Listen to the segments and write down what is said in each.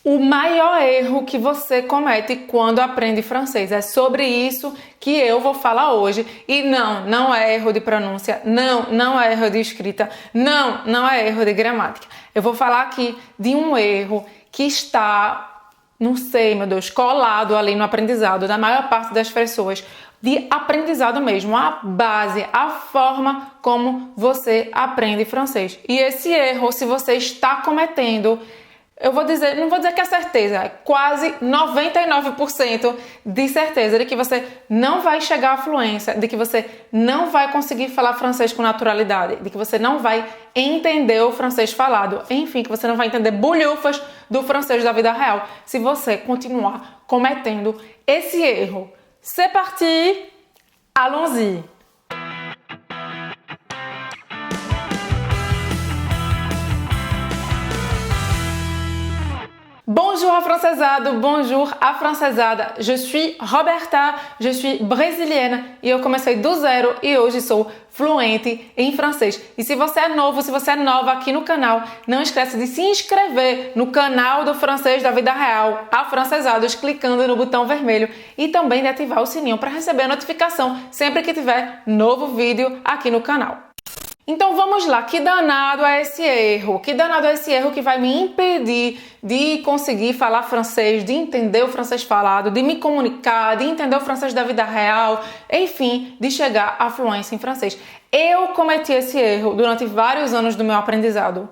O maior erro que você comete quando aprende francês. É sobre isso que eu vou falar hoje. E não é erro de pronúncia, não é erro de escrita, não é erro de gramática. Eu vou falar aqui de um erro que está, não sei, meu Deus, colado ali no aprendizado da maior parte das pessoas. De aprendizado mesmo, a base, a forma como você aprende francês. E esse erro, se você está cometendo, eu vou dizer, não vou dizer que é certeza, é quase 99% de certeza de que você não vai chegar à fluência, de que você não vai conseguir falar francês com naturalidade, de que você não vai entender o francês falado, enfim, que você não vai entender bolhufas do francês da vida real, se você continuar cometendo esse erro. C'est parti, allons-y! Bonjour afrancesado, bonjour afrancesada. Je suis Roberta, je suis brésilienne e eu comecei do zero e hoje sou fluente em francês. E se você é novo, se você é nova aqui no canal, não esquece de se inscrever no canal do Francês da Vida Real, Afrancesados, clicando no botão vermelho e também de ativar o sininho para receber a notificação sempre que tiver novo vídeo aqui no canal. Então vamos lá, que danado é esse erro? Que danado é esse erro que vai me impedir de conseguir falar francês, de entender o francês falado, de me comunicar, de entender o francês da vida real, enfim, de chegar à fluência em francês. Eu cometi esse erro durante vários anos do meu aprendizado.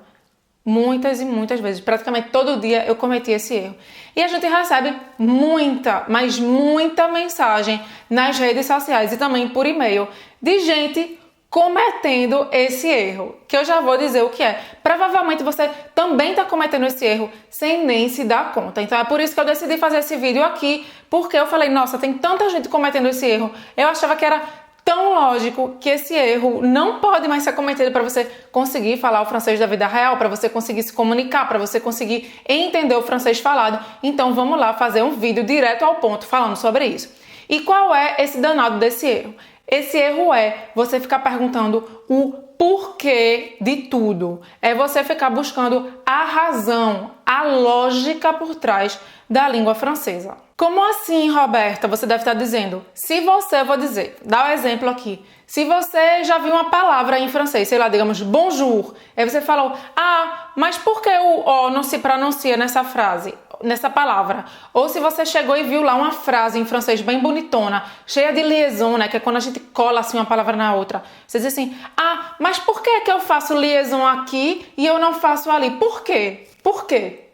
Muitas e muitas vezes, praticamente todo dia eu cometi esse erro. E a gente recebe muita, mas muita mensagem nas redes sociais e também por e-mail de gente cometendo esse erro, que eu já vou dizer o que é. Provavelmente você também está cometendo esse erro sem nem se dar conta. Então é por isso que eu decidi fazer esse vídeo aqui, porque eu falei, nossa, tem tanta gente cometendo esse erro. Eu achava que era tão lógico que esse erro não pode mais ser cometido para você conseguir falar o francês da vida real, para você conseguir se comunicar, para você conseguir entender o francês falado. Então vamos lá fazer um vídeo direto ao ponto falando sobre isso. E qual é esse danado desse erro? Esse erro é você ficar perguntando o porquê de tudo. É você ficar buscando a razão, a lógica por trás da língua francesa. Como assim, Roberta? Você deve estar dizendo. Se você, eu vou dizer, dá um exemplo aqui. Se você já viu uma palavra em francês, sei lá, digamos bonjour, aí você falou, mas por que o O não se pronuncia nessa frase? Nessa palavra. Ou se você chegou e viu lá uma frase em francês bem bonitona, cheia de liaison, né? Que é quando a gente cola assim uma palavra na outra. Você diz assim, mas por que eu faço liaison aqui e eu não faço ali? Por quê? Por quê?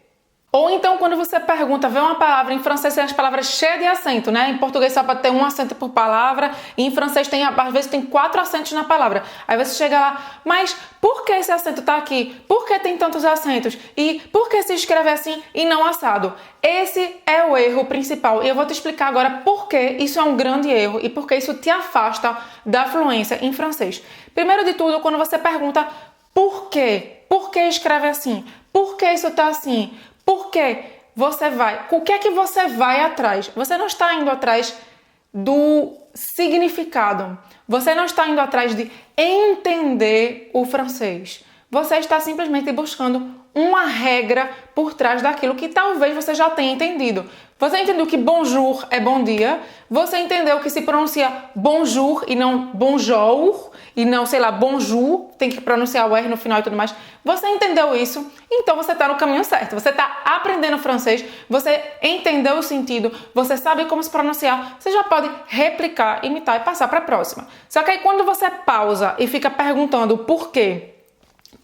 Ou então quando você pergunta, vê uma palavra, em francês tem as palavras cheias de acento, né? Em português só pode ter um acento por palavra, e em francês às vezes tem 4 acentos na palavra. Aí você chega lá, mas por que esse acento tá aqui? Por que tem tantos acentos? E por que se escreve assim e não assado? Esse é o erro principal. E eu vou te explicar agora por que isso é um grande erro e por que isso te afasta da fluência em francês. Primeiro de tudo, quando você pergunta por quê? Por que escreve assim? Por que isso tá assim? Por que você vai? O que é que você vai atrás? Você não está indo atrás do significado. Você não está indo atrás de entender o francês. Você está simplesmente buscando uma regra por trás daquilo que talvez você já tenha entendido. Você entendeu que bonjour é bom dia? Você entendeu que se pronuncia bonjour e não bonjour? E não, sei lá, bonjour, tem que pronunciar o R no final e tudo mais. Você entendeu isso? Então você está no caminho certo. Você está aprendendo francês, você entendeu o sentido, você sabe como se pronunciar, você já pode replicar, imitar e passar para a próxima. Só que aí quando você pausa e fica perguntando por quê?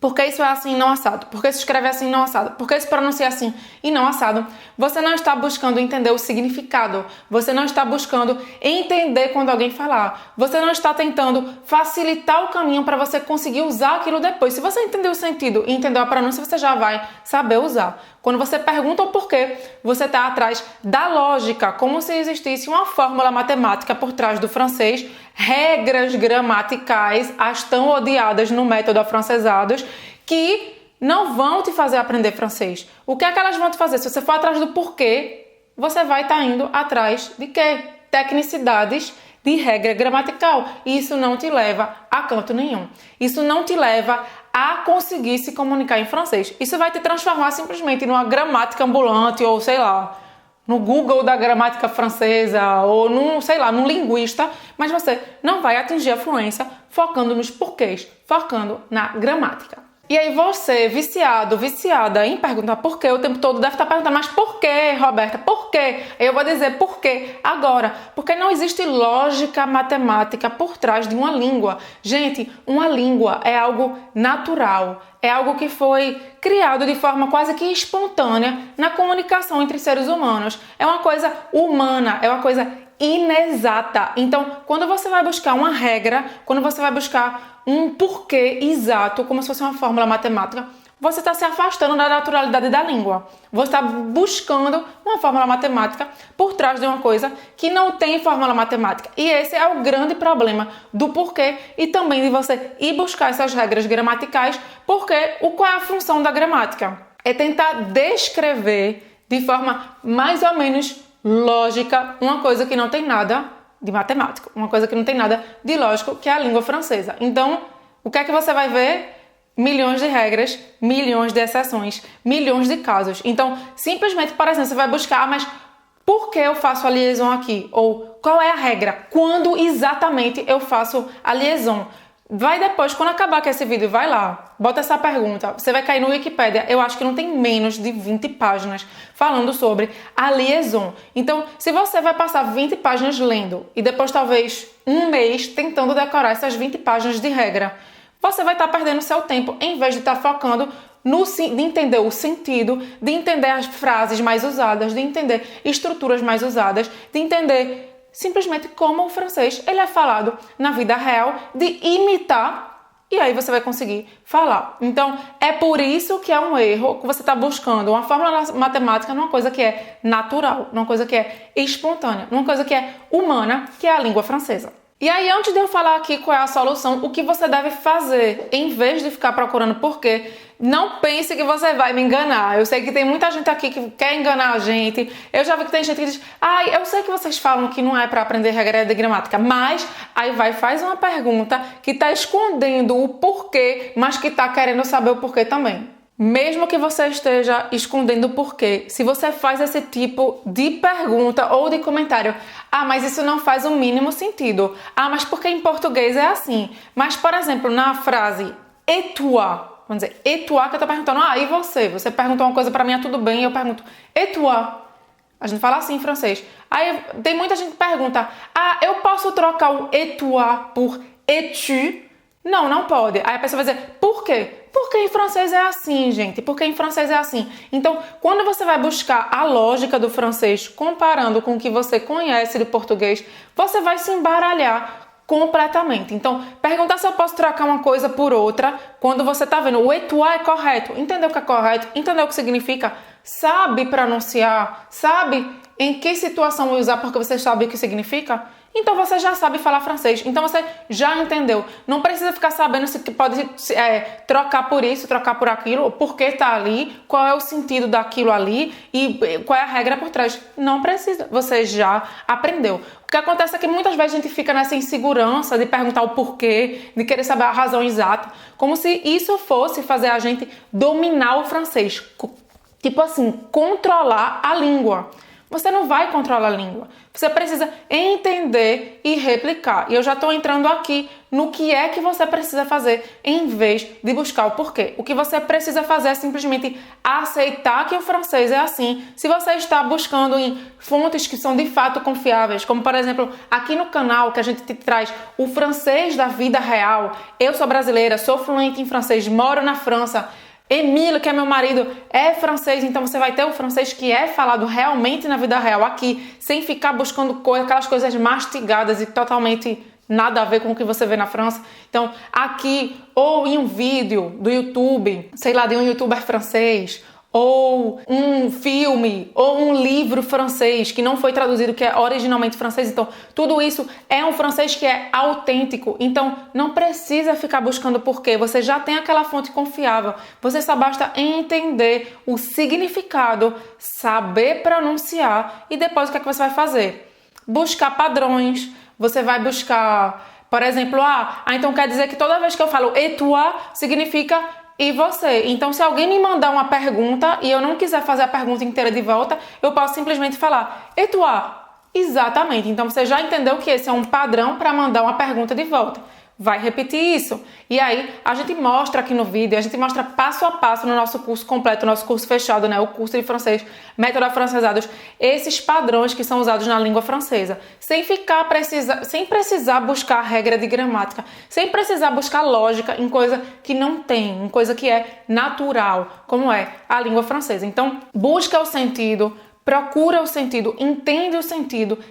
Por que isso é assim e não assado? Por que se escreve assim e não assado? Por que se pronuncia assim e não assado? Você não está buscando entender o significado. Você não está buscando entender quando alguém falar. Você não está tentando facilitar o caminho para você conseguir usar aquilo depois. Se você entendeu o sentido e entendeu a pronúncia, você já vai saber usar. Quando você pergunta o porquê, você está atrás da lógica, como se existisse uma fórmula matemática por trás do francês, regras gramaticais, as tão odiadas no método Afrancesados, que não vão te fazer aprender francês. O que é que elas vão te fazer? Se você for atrás do porquê, você vai estar indo atrás de quê? Tecnicidades de regra gramatical. E isso não te leva a canto nenhum. Isso não te leva a conseguir se comunicar em francês. Isso vai te transformar simplesmente numa gramática ambulante ou, sei lá, no Google da gramática francesa ou num linguista, mas você não vai atingir a fluência focando nos porquês, focando na gramática. E aí você, viciado, viciada em perguntar por quê o tempo todo, deve estar perguntando, mas por quê, Roberta? Por quê? Aí eu vou dizer por quê agora. Porque não existe lógica matemática por trás de uma língua. Gente, uma língua é algo natural, é algo que foi criado de forma quase que espontânea na comunicação entre seres humanos. É uma coisa humana, é uma coisa inexata. Então, quando você vai buscar uma regra, quando você vai buscar um porquê exato, como se fosse uma fórmula matemática, você está se afastando da naturalidade da língua. Você está buscando uma fórmula matemática por trás de uma coisa que não tem fórmula matemática. E esse é o grande problema do porquê e também de você ir buscar essas regras gramaticais, porque qual é a função da gramática? É tentar descrever de forma mais ou menos lógica uma coisa que não tem nada de matemático, uma coisa que não tem nada de lógico, que é a língua francesa. Então, o que é que você vai ver? Milhões de regras, milhões de exceções, milhões de casos. Então, simplesmente, por exemplo, você vai buscar, mas por que eu faço a liaison aqui? Ou qual é a regra? Quando exatamente eu faço a liaison? Vai depois, quando acabar com esse vídeo, vai lá, bota essa pergunta. Você vai cair no Wikipedia, eu acho que não tem menos de 20 páginas falando sobre a liaison. Então, se você vai passar 20 páginas lendo e depois talvez um mês tentando decorar essas 20 páginas de regra, você vai estar perdendo seu tempo em vez de estar focando de entender o sentido, de entender as frases mais usadas, de entender estruturas mais usadas, de entender simplesmente como o francês ele é falado na vida real, de imitar, e aí você vai conseguir falar. Então, é por isso que é um erro que você está buscando uma fórmula matemática numa coisa que é natural, numa coisa que é espontânea, numa coisa que é humana, que é a língua francesa. E aí, antes de eu falar aqui qual é a solução, o que você deve fazer, em vez de ficar procurando porquê, não pense que você vai me enganar. Eu sei que tem muita gente aqui que quer enganar a gente. Eu já vi que tem gente que diz, eu sei que vocês falam que não é para aprender regra de gramática, mas aí faz uma pergunta que está escondendo o porquê, mas que está querendo saber o porquê também. Mesmo que você esteja escondendo o porquê, se você faz esse tipo de pergunta ou de comentário, mas isso não faz o mínimo sentido. Mas porque em português é assim. Mas, por exemplo, na frase et toi, vamos dizer, et toi, que eu tô perguntando, e você? Você perguntou uma coisa pra mim, tudo bem? E eu pergunto, et toi? A gente fala assim em francês. Aí tem muita gente que pergunta, eu posso trocar o et toi por et tu? Não, não pode. Aí a pessoa vai dizer, por quê? Porque em francês é assim, gente. Porque em francês é assim. Então, quando você vai buscar a lógica do francês comparando com o que você conhece do português, você vai se embaralhar completamente. Então, perguntar se eu posso trocar uma coisa por outra, quando você tá vendo o et toi é correto, entendeu o que é correto, entendeu o que significa, sabe pronunciar, sabe em que situação usar porque você sabe o que significa, então você já sabe falar francês, então você já entendeu. Não precisa ficar sabendo se pode trocar por isso, trocar por aquilo, por que tá ali, qual é o sentido daquilo ali e qual é a regra por trás. Não precisa, você já aprendeu. O que acontece é que muitas vezes a gente fica nessa insegurança de perguntar o porquê, de querer saber a razão exata, como se isso fosse fazer a gente dominar o francês. Tipo assim, controlar a língua. Você não vai controlar a língua. Você precisa entender e replicar. E eu já estou entrando aqui no que é que você precisa fazer em vez de buscar o porquê. O que você precisa fazer é simplesmente aceitar que o francês é assim. Se você está buscando em fontes que são de fato confiáveis, como por exemplo, aqui no canal que a gente te traz o francês da vida real. Eu sou brasileira, sou fluente em francês, moro na França. Emílio, que é meu marido, é francês, então você vai ter o francês que é falado realmente na vida real aqui, sem ficar buscando aquelas coisas mastigadas e totalmente nada a ver com o que você vê na França. Então, aqui, ou em um vídeo do YouTube, sei lá, de um youtuber francês, ou um filme, ou um livro francês que não foi traduzido, que é originalmente francês. Então, tudo isso é um francês que é autêntico. Então, não precisa ficar buscando porquê. Você já tem aquela fonte confiável. Você só basta entender o significado, saber pronunciar e depois o que é que você vai fazer? Buscar padrões. Você vai buscar Por exemplo, então quer dizer que toda vez que eu falo et toi, significa e você. Então, se alguém me mandar uma pergunta e eu não quiser fazer a pergunta inteira de volta, eu posso simplesmente falar et toi. Exatamente. Então, você já entendeu que esse é um padrão para mandar uma pergunta de volta. Vai repetir isso. E aí, a gente mostra aqui no vídeo, a gente mostra passo a passo no nosso curso completo, nosso curso fechado, né? O curso de francês, Método Afrancesados, esses padrões que são usados na língua francesa. Sem precisar buscar regra de gramática, sem precisar buscar lógica em coisa que não tem, em coisa que é natural, como é a língua francesa. Então, busca o sentido, procura o sentido,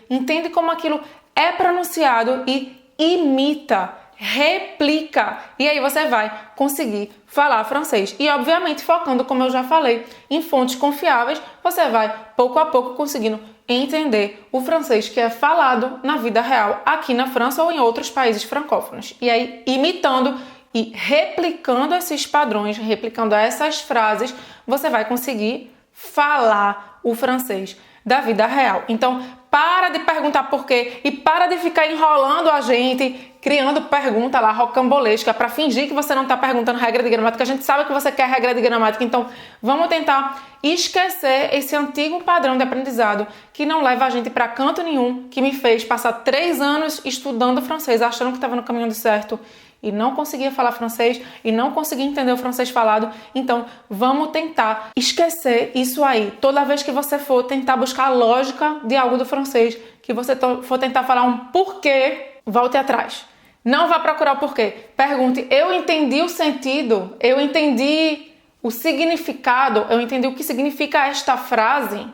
entende como aquilo é pronunciado e imita, replica, e aí você vai conseguir falar francês. E obviamente focando, como eu já falei, em fontes confiáveis, você vai pouco a pouco conseguindo entender o francês que é falado na vida real aqui na França ou em outros países francófonos. E aí imitando e replicando esses padrões, replicando essas frases, você vai conseguir falar o francês da vida real. Então, para de perguntar por quê e para de ficar enrolando a gente, criando pergunta lá rocambolesca para fingir que você não está perguntando regra de gramática. A gente sabe que você quer regra de gramática, então vamos tentar esquecer esse antigo padrão de aprendizado que não leva a gente para canto nenhum, que me fez passar 3 anos estudando francês, achando que estava no caminho certo e não conseguia falar francês e não conseguia entender o francês falado. Então, vamos tentar esquecer isso aí. Toda vez que você for tentar buscar a lógica de algo do francês, que você for tentar falar um porquê, volte atrás. Não vá procurar o porquê. Pergunte, eu entendi o sentido, eu entendi o significado, eu entendi o que significa esta frase?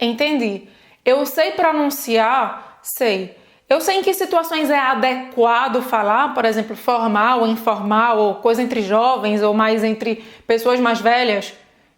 Entendi. Eu sei pronunciar? Sei. Eu sei em que situações é adequado falar, por exemplo, formal ou informal, ou coisa entre jovens, ou mais entre pessoas mais velhas.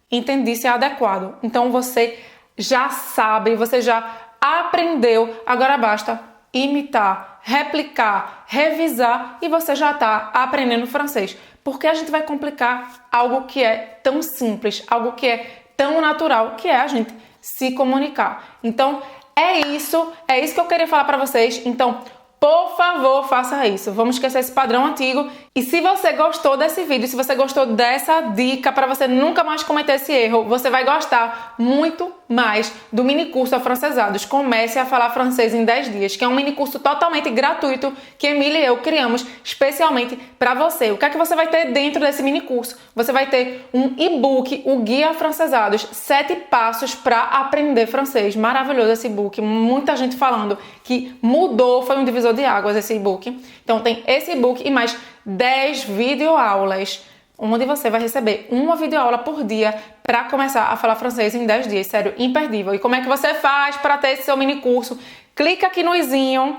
Entendi se é adequado. Então você já sabe, você já aprendeu, agora basta imitar, replicar, revisar e você já está aprendendo francês. Porque a gente vai complicar algo que é tão simples, algo que é tão natural, que é a gente se comunicar. Então, é isso que eu queria falar para vocês. Então, por favor, faça isso. Vamos esquecer esse padrão antigo. E se você gostou desse vídeo, se você gostou dessa dica para você nunca mais cometer esse erro, você vai gostar muito mais do mini curso Afrancesados. Comece a falar francês em 10 dias, que é um mini curso totalmente gratuito que Emília e eu criamos especialmente para você. O que é que você vai ter dentro desse mini curso? Você vai ter um e-book, o Guia Afrancesados, 7 passos para aprender francês. Maravilhoso esse e-book, muita gente falando que mudou, foi um divisor de águas esse e-book. Então tem esse e-book e mais 10 videoaulas, onde você vai receber uma videoaula por dia para começar a falar francês em 10 dias. Sério, imperdível. E como é que você faz para ter esse seu mini curso? Clica aqui no izinho,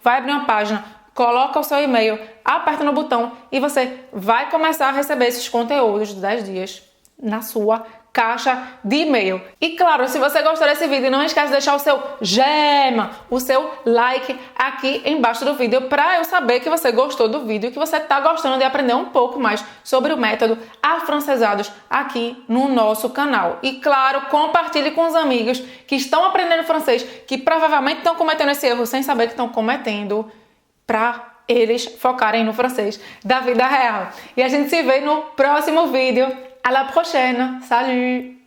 vai abrir uma página, coloca o seu e-mail, aperta no botão e você vai começar a receber esses conteúdos de 10 dias na sua caixa de e-mail. E claro, se você gostou desse vídeo, não esquece de deixar o seu gema, o seu like aqui embaixo do vídeo para eu saber que você gostou do vídeo, que você está gostando de aprender um pouco mais sobre o método Afrancesados aqui no nosso canal. E claro, compartilhe com os amigos que estão aprendendo francês, que provavelmente estão cometendo esse erro sem saber que estão cometendo, para eles focarem no francês da vida real. E a gente se vê no próximo vídeo. À la prochaine. Salut!